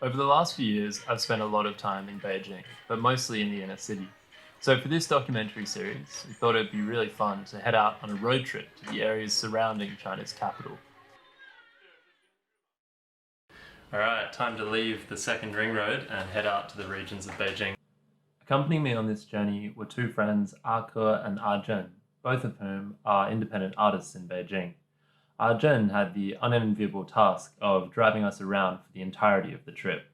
Over the last few years, I've spent a lot of time in Beijing, but mostly in the inner city. So for this documentary series, we thought it'd be really fun to head out on a road trip to the areas surrounding China's capital. Alright, time to leave the second ring road and head out to the regions of Beijing. Accompanying me on this journey were two friends, 𝗂𝗂 and 𝗂 both of whom are independent artists in Beijing. 𝗂 had the unenviable task of driving us around for the entirety of the trip.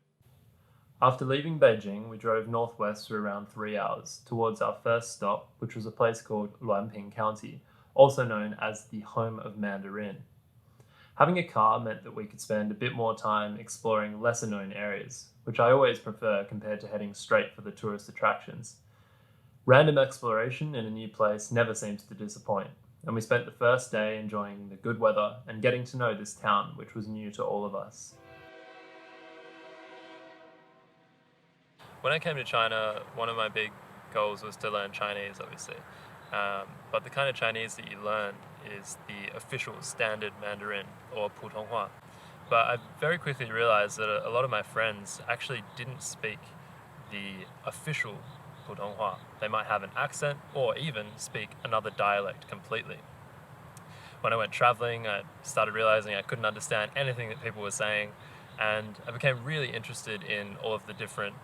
After leaving Beijing, we drove northwest for around 3 hours towards our first stop, which was a place called Luanping County, also known as the home of Mandarin. Having a car meant that we could spend a bit more time exploring lesser-known areas, which I always prefer compared to heading straight for the tourist attractions. Random exploration in a new place never seems to disappoint, and we spent the first day enjoying the good weather and getting to know this town, which was new to all of us. When I came to China, one of my big goals was to learn Chinese, obviously. But the kind of Chinese that you learn is the official standard Mandarin, or Putonghua. But I very quickly realized that a lot of my friends actually didn't speak the official Putonghua. They might have an accent or even speak another dialect completely. When I went traveling, I started realizing I couldn't understand anything that people were saying, and I became really interested in all of the different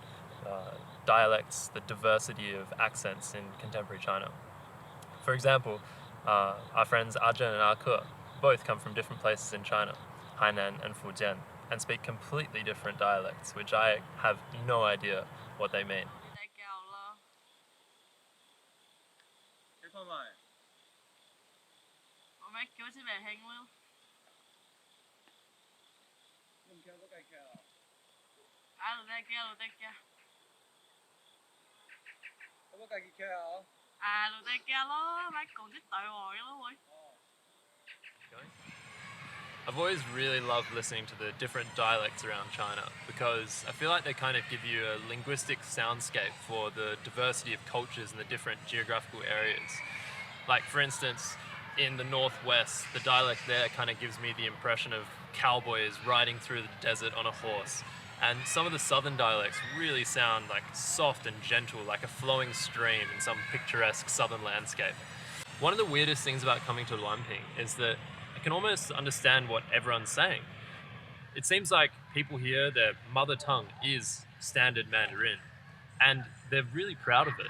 dialects, the diversity of accents in contemporary China. For example, our friends 𝗂 and 𝗂𝗂 both come from different places in China, Hainan and Fujian, and speak completely different dialects, which I have no idea what they mean. I've always really loved listening to the different dialects around China because I feel like they kind of give you a linguistic soundscape for the diversity of cultures in the different geographical areas. Like, for instance, in the northwest, the dialect there kind of gives me the impression of cowboys riding through the desert on a horse. And some of the southern dialects really sound like soft and gentle, like a flowing stream in some picturesque southern landscape. One of the weirdest things about coming to Luanping is that I can almost understand what everyone's saying. It seems like people here, their mother tongue is standard Mandarin, and they're really proud of it.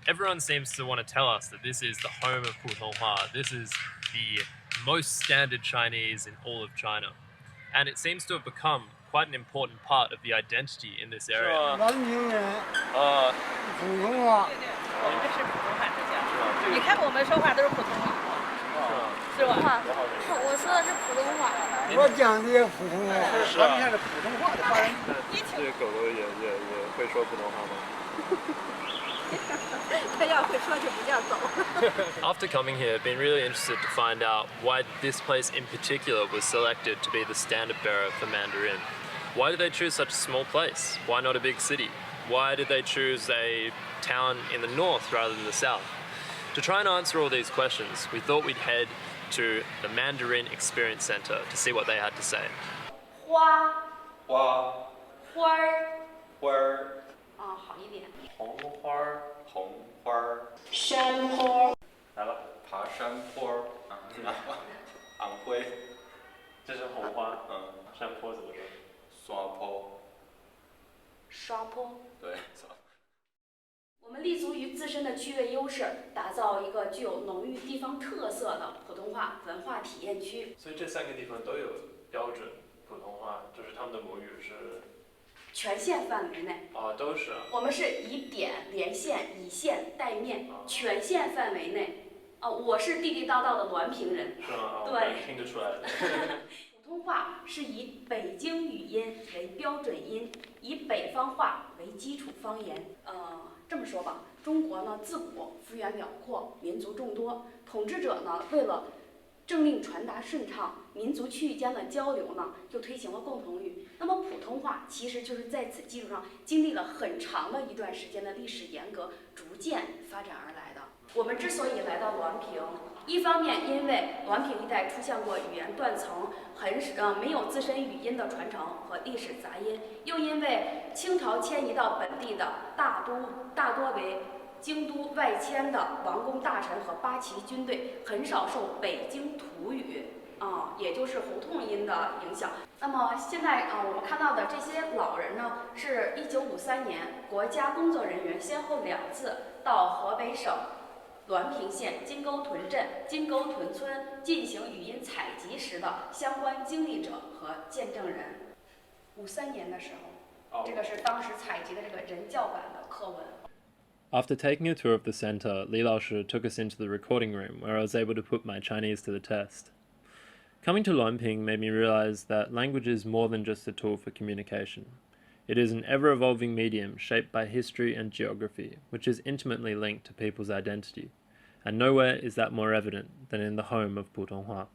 Everyone seems to want to tell us that this is the home of Putonghua, this is the most standard Chinese in all of China. And it seems to have become quite an important part of the identity in this area. 你看我们说话都是普通话，是吧？我说的是普通话。我讲的也普通话。是啊。你看这普通话的发音。这个狗狗也会说普通话吗？ After coming here, I've been really interested to find out why this place in particular was selected to be the standard bearer for Mandarin. Why did they choose such a small place? Why not a big city? Why did they choose a town in the north rather than the south? To try and answer all these questions, we thought we'd head to the Mandarin Experience Center to see what they had to say. 花花儿好一点。红花儿山坡来吧，爬山坡昂灰，这是红花，山坡怎么说？刷坡。对。我们立足于自身的区位优势，打造一个具有浓郁地方特色的普通话文化体验区。所以这3个地方都有标准普通话，就是他们的母语是。 全县范围内都是。我们是以点连线，以线带面，全县范围内。我是地地道道的滦平人。是吗？对，听得出来的。普通话是以北京语音为标准音，以北方话为基础方言。这么说吧，中国呢自古幅员辽阔，民族众多，统治者呢为了政令传达顺畅，民族区域间的交流呢，就推行了共同语。那么普通话其实就是在此基础上经历了很长的一段时间的历史沿革，逐渐发展而来的。我们之所以来到滦平，一方面，因为滦平一带出现过语言断层，没有自身语音的传承和历史杂音；又因为清朝迁移到本地的大多为京都外迁的王公大臣和八旗军队，很少受北京土语也就是胡同音的影响。那么现在我们看到的这些老人呢，是1953年国家工作人员先后2次到河北省滦平县金沟屯镇金沟屯村进行语音采集时的相关经历者和见证人。53年的时候，这个是当时采集的这个人教版的课文。After taking a tour of the center, Li Laoshi took us into the recording room where I was able to put my Chinese to the test. Coming to Luanping made me realize that language is more than just a tool for communication. It is an ever-evolving medium shaped by history and geography, which is intimately linked to people's identity, and nowhere is that more evident than in the home of Putonghua.